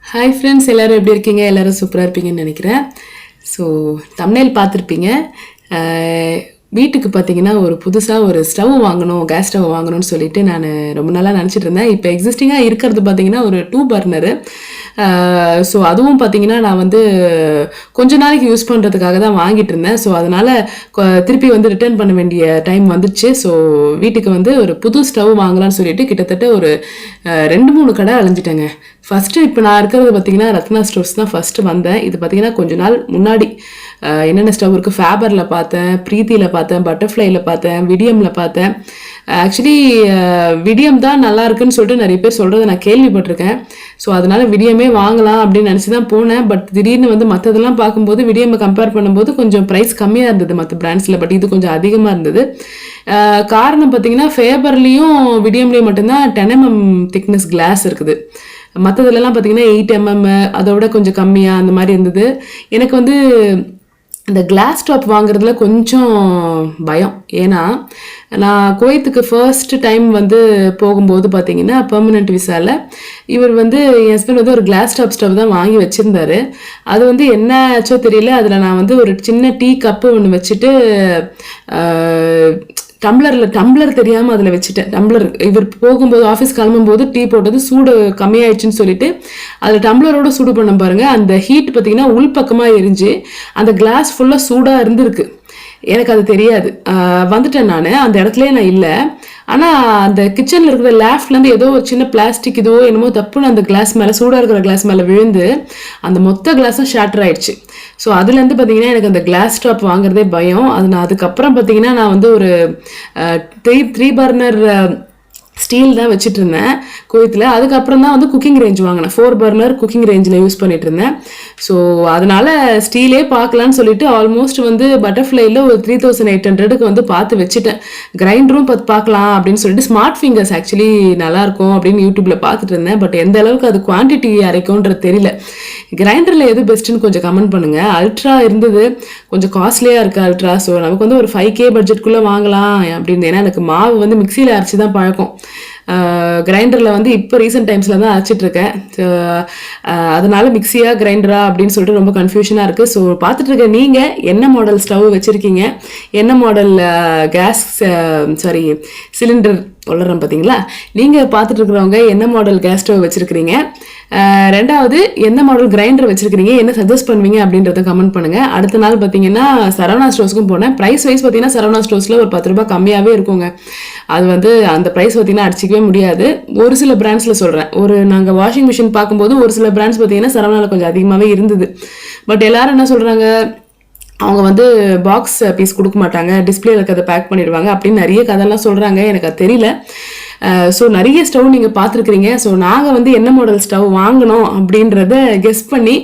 Hi friends, எல்லோரும் எப்படி இருக்கீங்க? எல்லோரும் சூப்பராக இருப்பீங்கன்னு நினைக்கிறேன். ஸோ தம்ப்நெயில் பார்த்துருப்பீங்க. வீட்டுக்கு பார்த்தீங்கன்னா ஒரு புதுசாக ஒரு ஸ்டவ் வாங்கணும், கேஸ் ஸ்டவ் வாங்கணும்னு சொல்லிட்டு நான் ரொம்ப நாளாக நினச்சிட்டு இருந்தேன். இப்போ எக்ஸிஸ்டிங்காக இருக்கிறது பார்த்தீங்கன்னா ஒரு 2 பர்னரு. ஸோ அதுவும் பார்த்தீங்கன்னா நான் வந்து கொஞ்ச நாளைக்கு யூஸ் பண்ணுறதுக்காக தான் வாங்கிட்டு இருந்தேன். ஸோ அதனால் திருப்பி வந்து ரிட்டர்ன் பண்ண வேண்டிய டைம் வந்துடுச்சு. ஸோ வீட்டுக்கு வந்து ஒரு புது ஸ்டவ் வாங்கலாம்னு சொல்லிட்டு கிட்டத்தட்ட ஒரு 2-3 கடை அலைஞ்சிட்டேங்க. ஃபஸ்ட்டு இப்போ நான் இருக்கிறது பார்த்தீங்கன்னா ரத்னா ஸ்டோர்ஸ் தான் ஃபஸ்ட்டு வந்தேன். இது பார்த்தீங்கன்னா கொஞ்ச நாள் முன்னாடி என்னென்ன ஸ்டவ் இருக்குது, ஃபேபரில் பார்த்தேன், ப்ரீத்தியில் பார்த்தேன், பட்டர்ஃப்ளைல பார்த்தேன், விடியமில் பார்த்தேன். ஆக்சுவலி விடியம் தான் நல்லா இருக்குன்னு சொல்லிட்டு நிறைய பேர் சொல்கிறத நான் கேள்விப்பட்டிருக்கேன். ஸோ அதனால் விடியமே வாங்கலாம் அப்படின்னு நினச்சி தான் போனேன். பட் திடீர்னு வந்து மற்றதெல்லாம் பார்க்கும்போது விடியமை கம்பேர் பண்ணும்போது கொஞ்சம் ப்ரைஸ் கம்மியாக இருந்தது மற்ற பிராண்ட்ஸில். பட் இது கொஞ்சம் அதிகமாக இருந்தது. காரணம் பார்த்தீங்கன்னா ஃபேபர்லேயும் விடியம்லேயும் மட்டும்தான் 10mm திக்னஸ் கிளாஸ் இருக்குது. மற்றதுலலாம் பார்த்தீங்கன்னா 8mm அதோட கொஞ்சம் கம்மியாக அந்த மாதிரி இருந்தது. எனக்கு வந்து இந்த கிளாஸ் டாப் வாங்குறதுல கொஞ்சம் பயம். ஏன்னா நான் குவைத்துக்கு ஃபர்ஸ்ட் டைம் வந்து போகும்போது பார்த்தீங்கன்னா பெர்மனெண்ட் விசாவில் இவர் வந்து என் ஹஸ்பண்ட் வந்து ஒரு கிளாஸ் டாப் ஸ்டவ் தான் வாங்கி வச்சுருந்தாரு. அது வந்து என்ன ஆச்சோ தெரியல, அதில் நான் வந்து ஒரு சின்ன டீ கப்பு ஒன்று வச்சுட்டு டம்ளர் தெரியாமல் அதில் வச்சுட்டேன். டம்ளர் இவர் போகும்போது ஆஃபீஸ் கிளம்பும்போது டீ போட்டது சூடு கம்மியாயிடுச்சுன்னு சொல்லிட்டு அதில் டம்ளரோட சூடு பண்ண பாருங்கள். அந்த ஹீட் பார்த்தீங்கன்னா உள்பக்கமாக எரிஞ்சு அந்த கிளாஸ் ஃபுல்லாக சூடாக இருந்திருக்கு. எனக்கு அது தெரியாது. வந்துட்டேன் நான் அந்த இடத்துலயே நான் இல்லை. ஆனால் அந்த கிச்சனில் இருக்கிற லேஃப்ட்லேருந்து ஏதோ ஒரு சின்ன பிளாஸ்டிக் இதோ என்னமோ தப்புன்னு அந்த கிளாஸ் மேலே, சூடாக இருக்கிற கிளாஸ் மேலே விழுந்து அந்த மொத்த கிளாஸும் ஷேட்டர் ஆயிடுச்சு. ஸோ அதுலேருந்து பார்த்தீங்கன்னா எனக்கு அந்த கிளாஸ் டாப் வாங்குறதே பயம். அது நான் அதுக்கப்புறம் பார்த்தீங்கன்னா நான் வந்து ஒரு 3 பர்னர் ஸ்டீல் தான் வச்சுட்டு இருந்தேன் குவைத்தில். அதுக்கப்புறம் தான் வந்து குக்கிங் ரேஞ்ச் வாங்கினேன். 4 பர்னர் குக்கிங் ரேஞ்சில் யூஸ் பண்ணிட்டு இருந்தேன். ஸோ அதனால் ஸ்டீலே பார்க்கலான்னு சொல்லிட்டு ஆல்மோஸ்ட் வந்து பட்டர்ஃப்ளைல ஒரு 3800க்கு வந்து பார்த்து வச்சுட்டேன். கிரைண்டரும் பார்க்கலாம் அப்படின்னு சொல்லிட்டு ஸ்மார்ட் ஃபிங்கர்ஸ் ஆக்சுவலி நல்லாயிருக்கும் அப்படின்னு யூடியூப்பில் பார்த்துட்டு இருந்தேன். பட் எந்த அளவுக்கு அது குவான்டிட்டி அரைக்கும்ன்றது தெரியல. கிரைண்டரில் எது பெஸ்ட்டுன்னு கொஞ்சம் கமெண்ட் பண்ணுங்கள். அல்ட்ரா இருந்தது, கொஞ்சம் காஸ்ட்லியாக இருக்குது அல்ட்ரா. ஸோ நமக்கு வந்து ஒரு 5K பட்ஜெட்குள்ளே வாங்கலாம் அப்படின்னு. ஏன்னா எனக்கு மாவு வந்து மிக்சியில் அரைச்சி தான் பழக்கம். கிரைண்டரில் வந்து இப்போ ரீசெண்ட் டைம்ஸில் தான் அரைச்சிட்ருக்கேன். அதனால மிக்சியா கிரைண்டரா அப்படின்னு சொல்லிட்டு ரொம்ப கன்ஃபியூஷனாக இருக்குது. ஸோ பார்த்துட்ருக்க நீங்கள் என்ன மாடல் ஸ்டவ் வச்சுருக்கீங்க, என்ன மாடல் கேஸ் சிலிண்டர் வளர்றோம் பார்த்தீங்களா, நீங்கள் பார்த்துட்டு இருக்கிறவங்க என்ன மாடல் கேஸ் ஸ்டவ் வச்சுருக்கிறீங்க, ரெண்டாவது என்ன மாடல் கிரைண்டர் வச்சுருக்கிறீங்க, என்ன சஜஸ்ட் பண்ணுவீங்க அப்படின்றத கமெண்ட் பண்ணுங்கள். அடுத்த நாள் பார்த்தீங்கன்னா சரவணா ஸ்டோர்ஸ்க்கும் போனேன். ப்ரைஸ் வைஸ் பார்த்தீங்கன்னா சரவணா ஸ்டோர்ஸில் ஒரு 10 ரூபாய் கம்மியாகவே இருக்குங்க. அது வந்து அந்த ப்ரைஸ் பார்த்தீங்கன்னா அடிச்சிக்கவே முடியாது. ஒரு சில பிராண்ட்ஸில் சொல்கிறேன். நாங்கள் வாஷிங் மிஷின் பார்க்கும்போது ஒரு சில பிராண்ட்ஸ் பார்த்தீங்கன்னா சரவணாவில் கொஞ்சம் அதிகமாகவே இருந்தது. பட் எல்லாரும் என்ன சொல்கிறாங்க, அவங்க வந்து பாக்ஸ் பீஸ் கொடுக்க மாட்டாங்க, டிஸ்பிளேல இருக்கிறத பேக் பண்ணிடுவாங்க அப்படின்னு நிறைய கதையெல்லாம் சொல்கிறாங்க. எனக்கு அது தெரியல. ஸோ நிறைய ஸ்டவ் நீங்கள் பார்த்துருக்குறீங்க. ஸோ நாங்கள் வந்து என்ன மாடல் ஸ்டவ் வாங்கணும் அப்படின்றத கெஸ் பண்ணி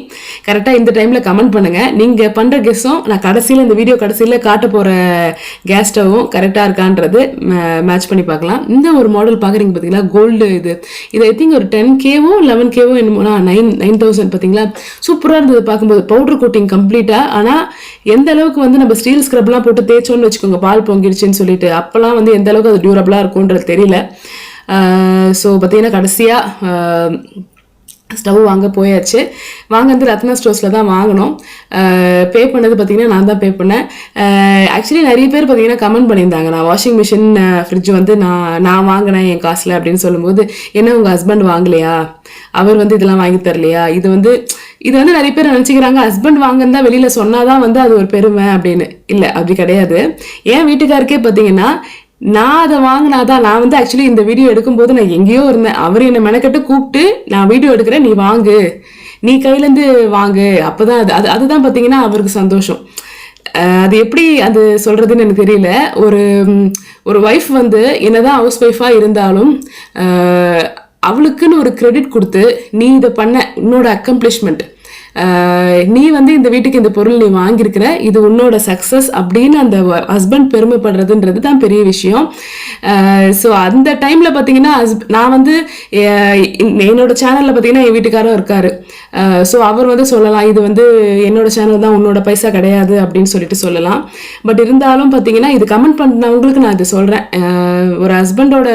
கரெக்டாக இந்த டைமில் கமெண்ட் பண்ணுங்கள். நீங்கள் பண்ணுற கெஸ்ஸும் நான் கடைசியில் இந்த வீடியோ கடைசியில் காட்ட போகிற கேஸ் ஸ்டவ்வும் கரெக்டாக இருக்கான்றது மேட்ச் பண்ணி பார்க்கலாம். இந்த ஒரு மாடல் பார்க்குறீங்க பார்த்தீங்களா, கோல்டு இது ஐ திங்க் ஒரு 10Kவோ 11Kவோ என்னமோ 9,000 பார்த்தீங்களா, சூப்பராக இருந்தது பார்க்கும்போது. பவுடர் கோட்டிங் கம்ப்ளீட்டாக. ஆனால் எந்த அளவுக்கு வந்து நம்ம ஸ்டீல் ஸ்க்ரப்லாம் போட்டு தேய்ச்சோன்னு வச்சுக்கோங்க, பால் பொங்கிடுச்சுன்னு சொல்லிட்டு, அப்போல்லாம் வந்து எந்த அளவுக்கு அது டியூரபிளாக இருக்கும்ன்றது தெரியல. ஸோ பார்த்தீங்கன்னா கடைசியாக ஸ்டவ் வாங்க போயாச்சு. வந்து ரத்னா ஸ்டோர்ஸில் தான் வாங்கினோம். பே பண்ணது பார்த்தீங்கன்னா நான் தான் பே பண்ணேன். ஆக்சுவலி நிறைய பேர் பார்த்தீங்கன்னா கமெண்ட் பண்ணியிருந்தாங்க, நான் வாஷிங் மிஷின் ஃப்ரிட்ஜ் வந்து நான் வாங்கினேன் என் காசில் அப்படின்னு சொல்லும்போது, என்ன உங்கள் ஹஸ்பண்ட் வாங்கலையா, அவர் வந்து இதெல்லாம் வாங்கி தரலையா, இது வந்து நிறைய பேர் நினச்சிக்கிறாங்க ஹஸ்பண்ட் வாங்கன்னு தான் வெளியில் சொன்னாதான் வந்து அது ஒரு பெருமை அப்படின்னு. இல்லை, அப்படி கிடையாது. என் வீட்டுக்காருக்கே பார்த்தீங்கன்னா நான் அதை வாங்கினாதான், நான் வந்து ஆக்சுவலி இந்த வீடியோ எடுக்கும்போது நான் எங்கேயோ இருந்தேன். அவர் என்னை மெனக்கட்டு கூப்பிட்டு நான் வீடியோ எடுக்கிறேன், நீ வாங்கு, நீ கையிலேருந்து வாங்கு, அப்போதான் அதுதான் பார்த்தீங்கன்னா அவருக்கு சந்தோஷம். அது எப்படி அது சொல்கிறதுன்னு எனக்கு தெரியல. ஒரு ஒய்ஃப் வந்து என்னதான் ஹவுஸ் ஒய்ஃபாக இருந்தாலும் அவளுக்குன்னு ஒரு கிரெடிட் கொடுத்து, நீ இதை பண்ண, உன்னோட அக்கம்ப்ளிஷ்மெண்ட், நீ வந்து இந்த வீட்டுக்கு இந்த பொருள் நீ வாங்கியிருக்கிற, இது உன்னோட சக்ஸஸ் அப்படின்னு அந்த ஹஸ்பண்ட் பெருமைப்படுறதுன்றது தான் பெரிய விஷயம். ஸோ அந்த டைமில் பார்த்தீங்கன்னா நான் வந்து என்னோட சேனலில் பார்த்தீங்கன்னா என் வீட்டுக்காரரும் இருக்கார். ஸோ அவர் வந்து சொல்லலாம், இது வந்து என்னோட சேனல் தான், உன்னோட பைசா கிடையாது அப்படின்னு சொல்லிட்டு சொல்லலாம். பட் இருந்தாலும் பார்த்தீங்கன்னா இது கமெண்ட் பண்ணவங்களுக்கு நான் இது சொல்கிறேன். ஒரு ஹஸ்பண்டோட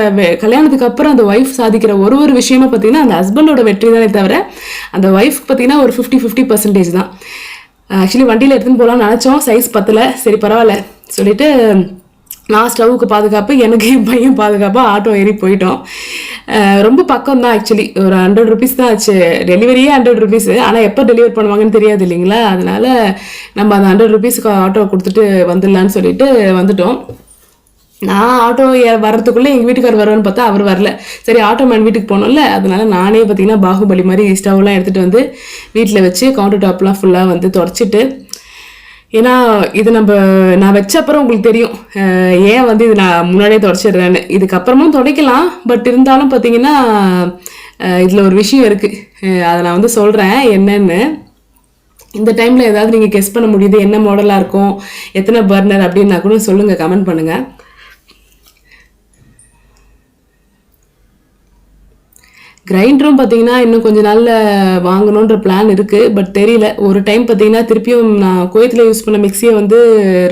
கல்யாணத்துக்கு அப்புறம் அந்த ஒய்ஃப் சாதிக்கிற ஒரு விஷயமா பார்த்தீங்கன்னா அந்த ஹஸ்பண்டோட வெற்றி தானே தவிர அந்த ஒய்ஃப்க்கு பார்த்தீங்கன்னா ஒரு 50-50% தான். ஆக்சுவலி வண்டியில் எடுத்துன்னு போகலான்னு நினச்சோம், சைஸ் பத்தலை. சரி பரவாயில்ல சொல்லிட்டு நான் ஸ்டவ்வுக்கு பாதுகாப்பு, எனக்கு என் பையன் பாதுகாப்பாக ஆட்டோ ஏறி போயிட்டோம். ரொம்ப பக்கம் தான், ஆக்சுவலி ஒரு 100 rupees தான் ஆச்சு. டெலிவரியே 100 rupees. ஆனால் எப்போ டெலிவர் பண்ணுவாங்கன்னு தெரியாது இல்லைங்களா, அதனால நம்ம அந்த 100 rupeesக்கு ஆட்டோ கொடுத்துட்டு வந்துடலான்னு சொல்லிட்டு வந்துட்டோம். நான் ஆட்டோ வர்றதுக்குள்ளே எங்கள் வீட்டுக்கார் வருவான்னு பார்த்தா அவர் வரல. சரி ஆட்டோ மேன் வீட்டுக்கு போனோம்ல, அதனால நானே பார்த்தீங்கன்னா பாகுபலி மாதிரி ஸ்டவ்லாம் எடுத்துகிட்டு வந்து வீட்டில் வச்சு கவுண்டர் டாப்லாம் ஃபுல்லாக வந்து தொடச்சிட்டு, ஏன்னா இது நான் வச்ச அப்புறம் உங்களுக்கு தெரியும் ஏன் வந்து இது நான் முன்னாடியே தொடச்சிடுறேன்னு. இதுக்கப்புறமும் துடைக்கலாம், பட் இருந்தாலும் பார்த்தீங்கன்னா இதில் ஒரு விஷயம் இருக்குது, அதை நான் வந்து சொல்கிறேன் என்னன்னு. இந்த டைமில் ஏதாவது நீங்கள் கெஸ் பண்ண முடியுது என்ன மாடலாக இருக்கும், எத்தனை பர்னர் அப்படின்னா கூட சொல்லுங்கள், கமெண்ட் பண்ணுங்கள். கிரைண்டரும் பார்த்தீங்கன்னா இன்னும் கொஞ்சம் நாளில் வாங்கணுன்ற பிளான் இருக்குது, பட் தெரியல. ஒரு டைம் பார்த்தீங்கன்னா திருப்பியும் நான் குவைத்தில் யூஸ் பண்ண மிக்சியை வந்து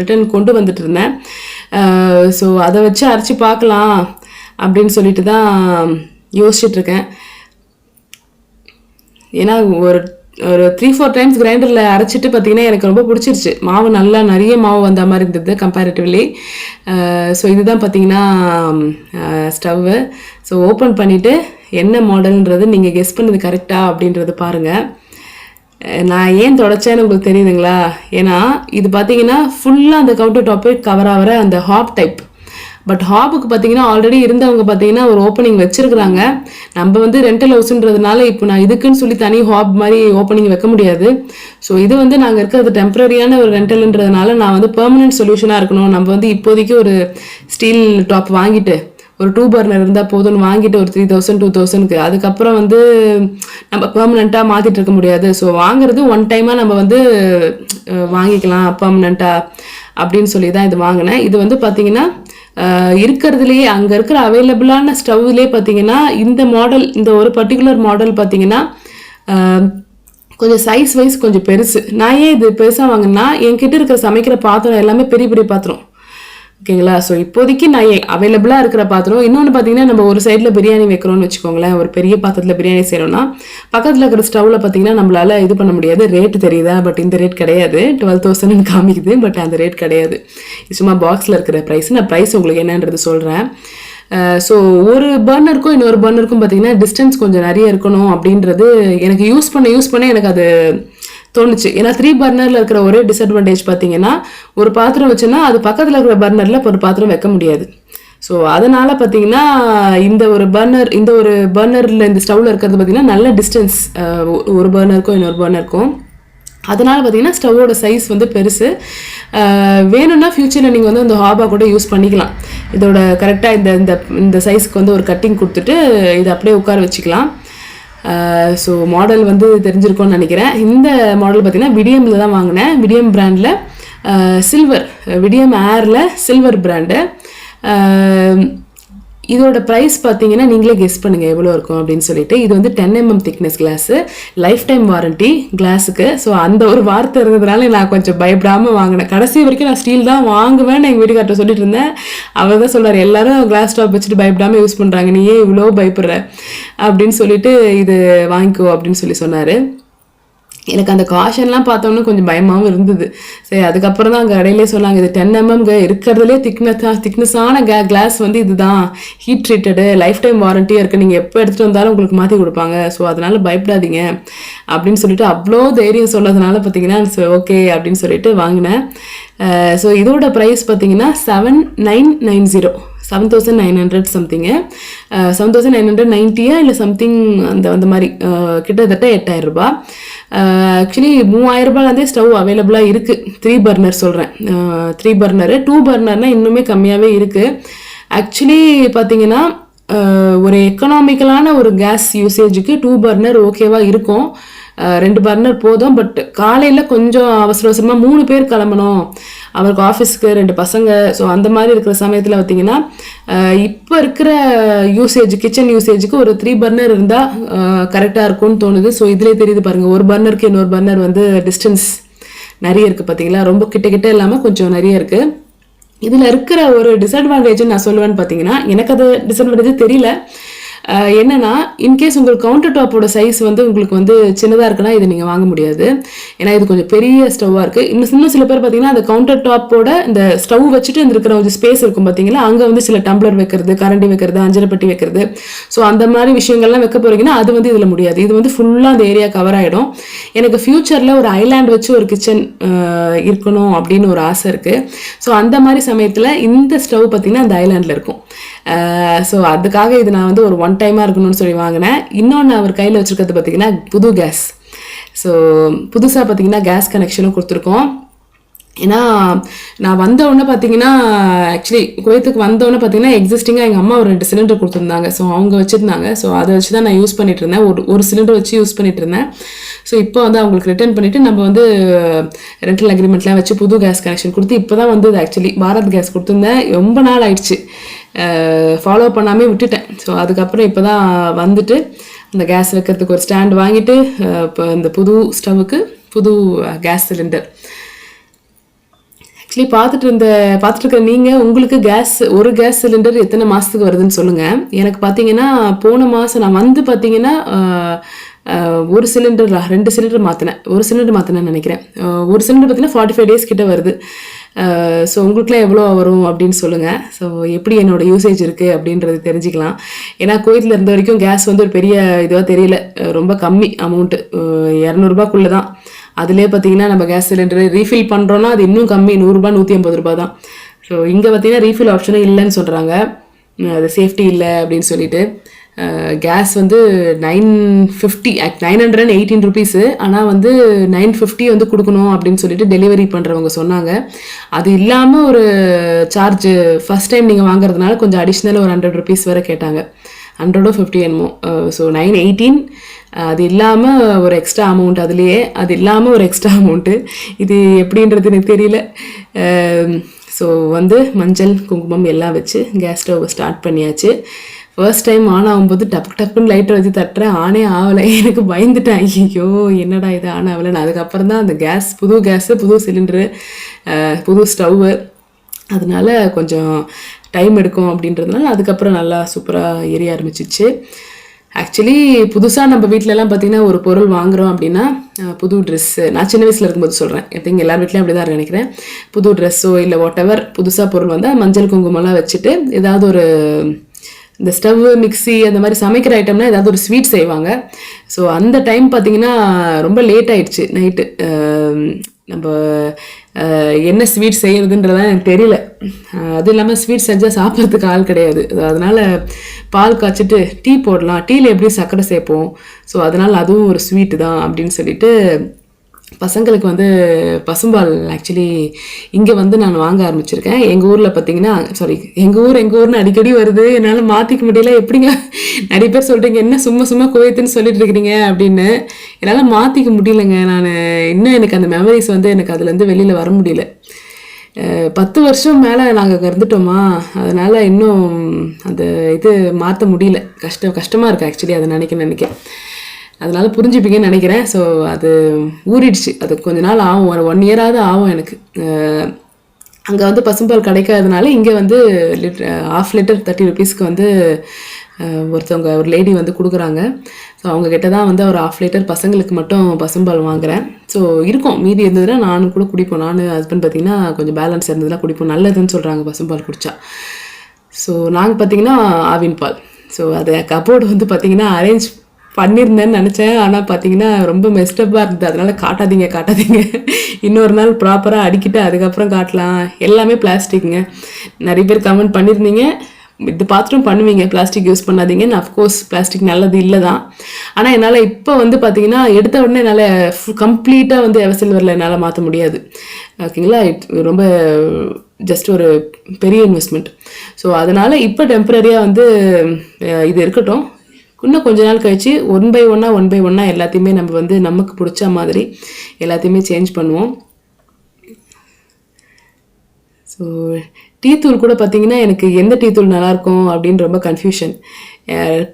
ரிட்டர்ன் கொண்டு வந்துட்டு இருந்தேன். ஸோ அதை வச்சு அரைச்சி பார்க்கலாம் அப்படின்னு சொல்லிட்டு தான் யோசிச்சுட்ருக்கேன். ஏன்னா ஒரு 3-4 டைம்ஸ் கிரைண்டரில் அரைச்சிட்டு பார்த்தீங்கன்னா எனக்கு ரொம்ப பிடிச்சிருச்சு. மாவு நல்லா நிறைய மாவு வந்த மாதிரி இருந்தது கம்பேரிட்டிவ்லி. ஸோ இதுதான் பார்த்தீங்கன்னா ஸ்டவ்வு. ஸோ ஓப்பன் பண்ணிவிட்டு என்ன மாடல்ன்றது நீங்கள் கெஸ் பண்ணது கரெக்டா அப்படின்றது பாருங்கள். நான் ஏன் தொடச்சேன்னு உங்களுக்கு தெரியுதுங்களா? ஏன்னா இது பார்த்தீங்கன்னா ஃபுல்லாக அந்த கவுண்டர் டாப்பே கவர் ஆகிற அந்த ஹாப் டைப். பட் ஹாபுக்கு பார்த்தீங்கன்னா ஆல்ரெடி இருந்தவங்க பார்த்தீங்கன்னா ஒரு ஓப்பனிங் வச்சுருக்குறாங்க. நம்ம வந்து ரெண்டல் ஹவுஸ்ன்றதுனால இப்போ நான் இதுக்குன்னு சொல்லி தனி ஹாப் மாதிரி ஓப்பனிங் வைக்க முடியாது. ஸோ இது வந்து நாங்கள் இருக்கிறது டெம்பரரியான ஒரு ரெண்டல்ன்றதுனால நான் வந்து பெர்மனன்ட் சொல்யூஷனாக இருக்கணும். நம்ம வந்து இப்போதைக்கு ஒரு ஸ்டீல் டாப் வாங்கிட்டு ஒரு 2 பர்னர் இருந்தால் போதும்னு வாங்கிட்டு ஒரு 3000-2000க்கு அதுக்கப்புறம் வந்து நம்ம பெர்மனண்ட்டாக மாற்றிட்டு இருக்க முடியாது. ஸோ வாங்குறது ஒன் டைமாக நம்ம வந்து வாங்கிக்கலாம் பெர்மனண்ட்டாக அப்படின்னு சொல்லி தான் இது வாங்கினேன். இது வந்து பார்த்தீங்கன்னா இருக்கிறதுலையே அங்கே இருக்கிற அவைலபிளான ஸ்டவ்லேயே பார்த்தீங்கன்னா இந்த மாடல், இந்த ஒரு பர்டிகுலர் மாடல் பார்த்தீங்கன்னா கொஞ்சம் சைஸ் வைஸ் கொஞ்சம் பெருசு. நான் ஏன் இது பெருசாக வாங்கினா, என்கிட்ட இருக்கிற சமைக்கிற பாத்திரம் எல்லாமே பெரிய பெரிய பாத்திரம், ஓகேங்களா? ஸோ இப்போதைக்கு நான் அவைலபிளாக இருக்கிற பாத்திரம். இன்னொன்று பார்த்தீங்கன்னா நம்ம ஒரு சைடில் பிரியாணி வைக்கிறோம்னு வச்சுக்கோங்களேன், ஒரு பெரிய பாத்திரத்தில் பிரியாணி செய்கிறோம்னா பக்கத்தில் இருக்கிற ஸ்டவ்வில் பார்த்தீங்கன்னா நம்மளால் இது பண்ண முடியாது. ரேட்டு தெரியுதா? பட் இந்த ரேட் கிடையாது. 12,000 காமிக்குது, பட் அந்த ரேட் கிடையாது. சும்மா பாக்ஸில் இருக்கிற ப்ரைஸ். நான் ப்ரைஸ் உங்களுக்கு என்னன்றது சொல்கிறேன். ஸோ ஒரு பர்னருக்கும் இன்னொரு பர்னருக்கும் பார்த்தீங்கன்னா டிஸ்டன்ஸ் கொஞ்சம் நிறைய இருக்கணும் அப்படின்றது எனக்கு யூஸ் பண்ண எனக்கு அது தோணுச்சு. ஏன்னா 3 பர்னரில் இருக்கிற ஒரே டிஸ்அட்வான்டேஜ் பார்த்தீங்கன்னா ஒரு பாத்திரம் வச்சுன்னா அது பக்கத்தில் இருக்கிற பர்னரில் ஒரு பாத்திரம் வைக்க முடியாது. ஸோ அதனால் பார்த்தீங்கன்னா இந்த ஒரு பர்னரில் இந்த ஸ்டவ்வில் இருக்கிறது பார்த்தீங்கன்னா நல்ல டிஸ்டன்ஸ் ஒரு பர்னருக்கும் இன்னொரு பர்னருக்கும். அதனால் பார்த்தீங்கன்னா ஸ்டவ்வோட சைஸ் வந்து பெருசு. வேணும்னா ஃப்யூச்சரில் நீங்கள் வந்து அந்த ஹாபா கூட யூஸ் பண்ணிக்கலாம். இதோட கரெக்டாக இந்த சைஸ்க்கு வந்து ஒரு கட்டிங் கொடுத்துட்டு இதை அப்படியே உட்கார வச்சுக்கலாம். ஸோ மாடல் வந்து தெரிஞ்சிருக்கோன்னு நினைக்கிறேன். இந்த மாடல் பார்த்தீங்கன்னா விடியமில் தான் வாங்கினேன். விடியம் பிராண்டில் சில்வர், விடியம் ஏரில் சில்வர் பிராண்டு. இதோட ப்ரைஸ் பார்த்தீங்கன்னா நீங்களே கெஸ் பண்ணுங்கள் எவ்வளோ இருக்கும் அப்படின்னு சொல்லிட்டு. இது வந்து 10 mm thickness class, life time warranty கிளாஸுக்கு. ஸோ அந்த ஒரு வார்த்தை இருந்ததுனால நான் கொஞ்சம் பயப்படாமல் வாங்கினேன். கடைசி வரைக்கும் நான் ஸ்டீல் தான் வாங்குவேன்னு எங்கள் வீட்டுக்கார்ட்ட சொல்லிட்டு இருந்தேன். அவர் தான் சொன்னார், எல்லாரும் கிளாஸ் டாப் வச்சுட்டு பயப்படாமல் யூஸ் பண்ணுறாங்க, நீ ஏன் இவ்வளோ பயப்படுற அப்படின்னு சொல்லிட்டு இது வாங்கிக்கோ அப்படின்னு சொன்னார். எனக்கு அந்த காஷன்லாம் பார்த்தோன்னா கொஞ்சம் பயமாகவும் இருந்தது. சரி அதுக்கப்புறம் தான் அங்கே கடையிலே சொன்னாங்க, இது 10 mm இருக்கிறதுலே திக்னஸான கிளாஸ் வந்து இதுதான், ஹீட் ட்ரீட்டடு, லைஃப் டைம் வாரண்டியாக இருக்குது, நீங்கள் எப்போ எடுத்துகிட்டு வந்தாலும் உங்களுக்கு மாற்றி கொடுப்பாங்க, ஸோ அதனால் பயப்படாதீங்க அப்படின்னு சொல்லிட்டு அவ்வளோ தைரியம் சொன்னதுனால பார்த்தீங்கன்னா ஓகே அப்படின்னு சொல்லிட்டு வாங்கினேன். ஸோ இதோட ப்ரைஸ் பார்த்தீங்கன்னா 7,990, 7,900 சம்திங்கு, 7,990 இல்லை சம்திங் அந்த மாதிரி, கிட்டத்தட்ட 8,000 ரூபாய். ஆக்சுவலி 3,000 ரூபாயிலேருந்தே ஸ்டவ் அவைலபிளாக இருக்குது. 3 பர்னர் சொல்கிறேன், 3 பர்னரு. 2 பர்னர்னால் இன்னுமே கம்மியாகவே இருக்குது. ஆக்சுவலி பார்த்தீங்கன்னா ஒரு எக்கனாமிக்கலான ஒரு கேஸ் யூசேஜுக்கு 2 பர்னர் ஓகேவாக இருக்கும். 2 பர்னர் போதும். பட் காலையில் கொஞ்சம் அவசரமாக 3 பேர் கிளம்பணும், அவருக்கு ஆஃபீஸ்க்கு 2 பசங்க, ஸோ அந்த மாதிரி இருக்கிற சமயத்தில் பார்த்தீங்கன்னா இப்போ இருக்கிற யூசேஜ், கிச்சன் யூசேஜுக்கு ஒரு 3 பர்னர் இருந்தால் கரெக்டாக இருக்கும்னு தோணுது. ஸோ இதிலே தெரியுது பாருங்கள், ஒரு பர்னருக்கு இன்னொரு பர்னர் வந்து டிஸ்டன்ஸ் நிறைய இருக்குது பார்த்தீங்களா, ரொம்ப கிட்ட இல்லாமல் கொஞ்சம் நிறைய இருக்குது. இதில் இருக்கிற ஒரு டிஸ்அட்வான்டேஜ்னு நான் சொல்லுவேன்னு பார்த்தீங்கன்னா, எனக்கு அது டிஸ்அட்வான்டேஜ் தெரியல, என்னன்னா இன்கேஸ் உங்களுக்கு கவுண்டர் டாப்போட சைஸ் வந்து உங்களுக்கு வந்து சின்னதாக இருக்குன்னா இதை நீங்கள் வாங்க முடியாது. ஏன்னா இது கொஞ்சம் பெரிய ஸ்டவ்வாக இருக்குது. இன்னும் சில பேர் பார்த்தீங்கன்னா அந்த கவுண்டர் டாப்போட இந்த ஸ்டவ் வச்சுட்டு இருக்கிற கொஞ்சம் ஸ்பேஸ் இருக்கும் பார்த்தீங்களா, அங்கே வந்து சில டம்ளர் வைக்கிறது, கரண்டி வைக்கிறது, அஞ்சரைப்பட்டி வைக்கிறது, ஸோ அந்த மாதிரி விஷயங்கள்லாம் வைக்க போறீங்கன்னா அது வந்து இதில் முடியாது. இது வந்து ஃபுல்லாக அந்த ஏரியா கவர் ஆகிடும். எனக்கு ஃபியூச்சரில் ஒரு ஐலாண்ட் வச்சு ஒரு கிச்சன் இருக்கணும் அப்படின்னு ஒரு ஆசை இருக்குது. ஸோ அந்த மாதிரி சமயத்தில் இந்த ஸ்டவ் பார்த்தீங்கன்னா அந்த ஐலாண்டில் இருக்கும். ஸோ அதுக்காக இது நான் வந்து ஒரு ஒன் டைமாக இருக்கணும்னு சொல்லி வாங்கினேன். இன்னொன்று அவர் கையில் வச்சுருக்கிறது பார்த்தீங்கன்னா புது கேஸ். ஸோ புதுசாக பார்த்தீங்கன்னா கேஸ் கனெக்ஷனும் கொடுத்துருக்கோம். ஏன்னா நான் வந்தவுடனே பார்த்தீங்கன்னா ஆக்சுவலி குவைத்துக்கு வந்தவுடனே பார்த்தீங்கன்னா எக்ஸிஸ்டிங்காக எங்கள் அம்மா ஒரு 2 சிலிண்டர் கொடுத்துருந்தாங்க. ஸோ அவங்க வச்சுருந்தாங்க. ஸோ அதை வச்சு தான் நான் யூஸ் பண்ணிட்டு இருந்தேன். ஒரு சிலிண்டர் வச்சு யூஸ் பண்ணிட்டு இருந்தேன். ஸோ இப்போ வந்து அவங்களுக்கு ரிட்டர்ன் பண்ணிவிட்டு நம்ம வந்து ரெண்டல் அக்ரிமெண்ட்லாம் வச்சு புது கேஸ் கனெக்ஷன் கொடுத்து இப்போ தான் வந்து ஆக்சுவலி பாரத் கேஸ் கொடுத்துருந்தேன். ரொம்ப நாள் ஆயிடுச்சு, ஃபாலோ பண்ணாமே விட்டுட்டேன். ஸோ அதுக்கப்புறம் இப்போ தான் வந்துட்டு அந்த கேஸ் வைக்கிறதுக்கு ஒரு ஸ்டாண்ட் வாங்கிட்டு இப்போ இந்த புது ஸ்டவ்வுக்கு புது கேஸ் சிலிண்டர். ஆக்சுவலி பார்த்துட்டு இருக்க நீங்கள் உங்களுக்கு ஒரு கேஸ் சிலிண்டர் எத்தனை மாதத்துக்கு வருதுன்னு சொல்லுங்கள். எனக்கு பார்த்தீங்கன்னா போன மாதம் நான் வந்து பார்த்தீங்கன்னா ஒரு சிலிண்டர் 2 சிலிண்டர் மாற்றினேன். ஒரு சிலிண்டர் மாற்றினேன்னு நினைக்கிறேன். ஒரு சிலிண்டர் பார்த்தீங்கன்னா 45 days கிட்ட வருது. ஸோ உங்களுக்குலாம் எவ்வளோ வரும் அப்படின்னு சொல்லுங்கள். ஸோ எப்படி என்னோடய யூசேஜ் இருக்குது அப்படின்றது தெரிஞ்சுக்கலாம். ஏன்னா கோயிலில் இருந்த வரைக்கும் கேஸ் வந்து ஒரு பெரிய இதுவாக தெரியல, ரொம்ப கம்மி அமௌண்ட்டு, 200 ரூபாய்க்குள்ளே தான். அதிலே பார்த்தீங்கன்னா நம்ம கேஸ் சிலிண்டர் ரீஃபில் பண்ணுறோன்னா அது இன்னும் கம்மி, 100 ரூபா 150 ரூபா தான். ஸோ இங்கே பார்த்தீங்கன்னா ரீஃபில் ஆப்ஷனும் இல்லைன்னு சொல்கிறாங்க, அது சேஃப்டி இல்லை அப்படின்னு சொல்லிட்டு. கேஸ் வந்து 918 rupees, ஆனால் வந்து 950 வந்து கொடுக்கணும் அப்படின்னு சொல்லிட்டு டெலிவரி பண்ணுறவங்க சொன்னாங்க. அது இல்லாமல் ஒரு சார்ஜ் ஃபஸ்ட் டைம் நீங்கள் வாங்குறதுனால கொஞ்சம் அடிஷ்னல் ஒரு 100 rupees வரை கேட்டாங்க, 100 or 50 என்னமோ. ஸோ 918, அது இல்லாமல் ஒரு எக்ஸ்ட்ரா அமௌண்ட், அதுலேயே அது இல்லாமல் ஒரு எக்ஸ்ட்ரா அமௌண்ட்டு. இது எப்படின்றது எனக்கு தெரியல. ஸோ வந்து மஞ்சள் குங்குமம் எல்லாம் வச்சு கேஸ் ஸ்டவ் ஸ்டார்ட் பண்ணியாச்சு. ஃபர்ஸ்ட் டைம் ஆன் ஆகும்போது டப்புன்னு லைட்டை வச்சு தட்டுறேன், ஆனே ஆகலை. எனக்கு பயந்துட்டேன், ஐயோ என்னடா இது ஆன் ஆகலைன்னு. அதுக்கப்புறம் தான் அந்த புது கேஸு, புது சிலிண்டரு, புது ஸ்டவ்வு, அதனால கொஞ்சம் டைம் எடுக்கும் அப்படின்றதுனால அதுக்கப்புறம் நல்லா சூப்பராக எரிய ஆரம்பிச்சிச்சு. ஆக்சுவலி புதுசாக நம்ம வீட்டிலலாம் பார்த்திங்கன்னா ஒரு பொருள் வாங்குகிறோம் அப்படின்னா புது ட்ரெஸ்ஸு, நான் சின்ன வயசில் இருக்கும்போது சொல்கிறேன், ஐ திங்க் எல்லார் வீட்லேயும் அப்படி தான் நினைக்கிறேன். புது ட்ரெஸ்ஸோ இல்லை வாட் எவர் புதுசாக பொருள் வந்தால் மஞ்சள் குங்குமம்லாம் வச்சுட்டு ஏதாவது ஒரு இந்த ஸ்டவ், மிக்சி அந்த மாதிரி சமைக்கிற ஐட்டம்னா ஏதாவது ஒரு ஸ்வீட் செய்வாங்க. ஸோ அந்த டைம் பார்த்திங்கன்னா ரொம்ப லேட் ஆயிடுச்சு நைட்டு. நம்ம என்ன ஸ்வீட் செய்கிறதுன்றதான் எனக்கு தெரியல. அது இல்லாமல் ஸ்வீட் செஞ்சால் சாப்பிட்றதுக்கு ஆள் கிடையாது. அதனால் பால் காய்ச்சிட்டு டீ போடலாம், டீயில் எப்படி சர்க்கரை சேர்ப்போம், ஸோ அதனால் அதுவும் ஒரு ஸ்வீட்டு தான் அப்படின்னு சொல்லிட்டு பசங்களுக்கு வந்து பசும்பால் ஆக்சுவலி இங்கே வந்து நான் வாங்க ஆரம்பிச்சிருக்கேன். எங்கள் ஊரில் பார்த்தீங்கன்னா, எங்கள் ஊர்னு அடிக்கடி வருது, என்னால் மாற்றிக்க முடியல. எப்படிங்க நிறைய பேர் சொல்கிறீங்க என்ன சும்மா கோயத்துன்னு சொல்லிட்டு இருக்கிறீங்க அப்படின்னு. என்னால் மாற்றிக்க முடியலைங்க. நான் இன்னும் எனக்கு அந்த மெமரிஸ் வந்து எனக்கு அதுலேருந்து வெளியில் வர முடியல. 10 வருஷம் மேலே நாங்கள் இருந்துட்டோமா, அதனால் இன்னும் அந்த இது மாற்ற முடியல. கஷ்டமாக இருக்குது ஆக்சுவலி அதை நினைக்க. அதனால் புரிஞ்சுப்பீங்கன்னு நினைக்கிறேன். ஸோ அது ஊறிடுச்சு, அது கொஞ்ச நாள் ஆகும், ஒரு 1 year ஆகும் எனக்கு. அங்கே வந்து பசும்பால் கிடைக்காதனால இங்கே வந்து ½ liter 30 rupeesக்கு வந்து ஒருத்தவங்க ஒரு லேடி வந்து கொடுக்குறாங்க. ஸோ அவங்கக்கிட்ட தான் வந்து ஒரு ½ liter பசங்களுக்கு மட்டும் பசும்பால் வாங்குகிறேன். ஸோ இருக்கும், மீதி இருந்ததுன்னா நானும் கூட குடிப்போம். ஹஸ்பண்ட் பார்த்திங்கன்னா கொஞ்சம் பேலன்ஸ் இருந்ததுன்னா குடிப்போம், நல்லதுன்னு சொல்கிறாங்க பசும்பால் குடித்தா. ஸோ நாங்கள் பார்த்திங்கன்னா ஆவின் பால். ஸோ அதை கபோர்டு வந்து பார்த்திங்கன்னா அரேஞ்ச் பண்ணியிருந்தேன்னு நினச்சேன், ஆனால் பார்த்தீங்கன்னா ரொம்ப மெஸ்டப்பாக இருந்தது. அதனால் காட்டாதீங்க, இன்னொரு நாள் ப்ராப்பராக அடிக்கிட்டு அதுக்கப்புறம் காட்டலாம். எல்லாமே பிளாஸ்டிக்குங்க. நிறைய பேர் கமெண்ட் பண்ணியிருந்தீங்க, இது பார்த்துட்டும் பண்ணுவீங்க பிளாஸ்டிக் யூஸ் பண்ணாதீங்கன்னு. அஃப்கோர்ஸ் பிளாஸ்டிக் நல்லது இல்லை தான், ஆனால் என்னால் இப்போ வந்து பார்த்தீங்கன்னா எடுத்த உடனே என்னால் கம்ப்ளீட்டாக வந்து எவசில்வரில் என்னால் மாற்ற முடியாது. ஓகேங்களா, ரொம்ப ஜஸ்ட் ஒரு பெரிய இன்வெஸ்ட்மெண்ட். ஸோ அதனால் இப்போ டெம்பரரியாக வந்து இது இருக்கட்டும். இன்னும் கொஞ்ச நாள் கழிச்சு ஒன் பை ஒன்னாக எல்லாத்தையுமே நம்ம வந்து நமக்கு பிடிச்ச மாதிரி எல்லாத்தையுமே சேஞ்ச் பண்ணுவோம். ஸோ டீ தூள் கூட பார்த்தீங்கன்னா எனக்கு எந்த டீ தூள் நல்லாயிருக்கும் அப்படின்னு ரொம்ப கன்ஃபியூஷன்.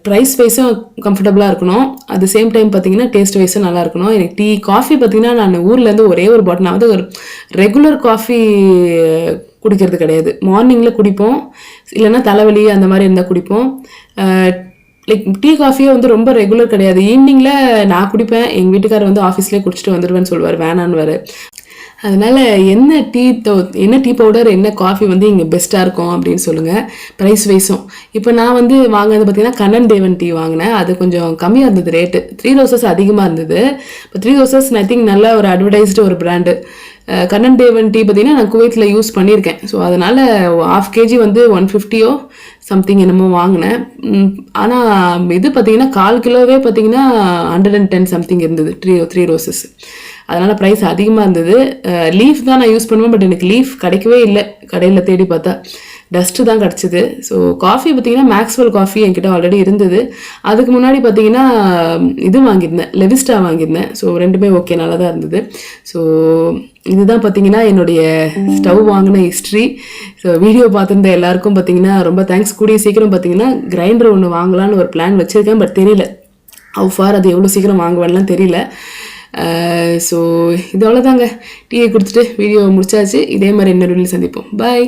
ப்ரைஸ் வைஸும் கம்ஃபர்டபுளாக இருக்கணும், அட் த சேம் டைம் பார்த்தீங்கன்னா டேஸ்ட் வைஸும் நல்லா இருக்கணும். எனக்கு காஃபி பார்த்தீங்கன்னா நான் ஊர்லேருந்து ஒரே ஒரு பாட்டில், நான் வந்து ஒரு ரெகுலர் காஃபி குடிக்கிறது கிடையாது. மார்னிங்கில் குடிப்போம், இல்லைன்னா தலைவலி அந்த மாதிரி இருந்தால் குடிப்போம். லைக் டீ காஃபியே வந்து ரொம்ப ரெகுலர் கிடையாது. ஈவினிங்கில் நான் குடிப்பேன், எங்கள் வீட்டுக்காரர் வந்து ஆஃபீஸ்லேயே குடிச்சிட்டு வந்துடுவேன்னு சொல்லுவார், வேணான்னு. அதனால என்ன டீ பவுடர் என்ன காஃபி வந்து இங்கே பெஸ்ட்டாக இருக்கும் அப்படின்னு சொல்லுங்கள், ப்ரைஸ் வைஸும். இப்போ நான் வந்து வாங்கினது பார்த்தீங்கன்னா கண்ணன் தேவன் டீ வாங்கினேன். அது கொஞ்சம் கம்மியாக இருந்தது ரேட்டு. 3 ரோசஸ் அதிகமாக இருந்தது. இப்போ 3 ரோசஸ் ஐ திங்க் நல்ல ஒரு அட்வர்டைஸ்டு ஒரு பிராண்டு. கண்ணன் தேவன் டீ பார்த்தீங்கன்னா நான் குவைத்தில் யூஸ் பண்ணியிருக்கேன். ஸோ அதனால் 1/2 kg வந்து 150 சம்திங் என்னமோ வாங்கினேன். ஆனால் இது பார்த்தீங்கன்னா 1/4 கிலோவே பார்த்தீங்கன்னா 110 சம்திங் இருந்தது 3 ரோசஸ். அதனால் ப்ரைஸ் அதிகமாக இருந்தது. லீஃப் தான் நான் யூஸ் பண்ணுவேன், பட் எனக்கு லீஃப் கிடைக்கவே இல்லை கடையில் தேடி பார்த்தா. டஸ்ட்டு தான் கிடச்சிது. ஸோ காஃபி பார்த்தீங்கன்னா மேக்ஸ்வெல் காஃபி என்கிட்ட ஆல்ரெடி இருந்தது. அதுக்கு முன்னாடி பார்த்தீங்கன்னா இது வாங்கியிருந்தேன், லெவிஸ்டா வாங்கியிருந்தேன். ஸோ ரெண்டுமே ஓகே, நல்லா தான் இருந்தது. ஸோ இதுதான் பார்த்தீங்கன்னா என்னுடைய ஸ்டவ் வாங்கின ஹிஸ்ட்ரி. ஸோ வீடியோ பார்த்துருந்த எல்லாருக்கும் பார்த்தீங்கன்னா ரொம்ப தேங்க்ஸ். கூடிய சீக்கிரம் பார்த்தீங்கன்னா கிரைண்டர் ஒன்று வாங்கலான்னு ஒரு பிளான் வச்சுருக்கேன், பட் தெரியல ஃபார் அது எவ்வளோ சீக்கிரம் வாங்குவேன்லாம் தெரியல. ஸோ இது அவ்வளோதாங்க. டீயை கொடுத்துட்டு வீடியோ முடிச்சாச்சு. இதே மாதிரி இன்னொரு வீடியோ சந்திப்போம். பாய்.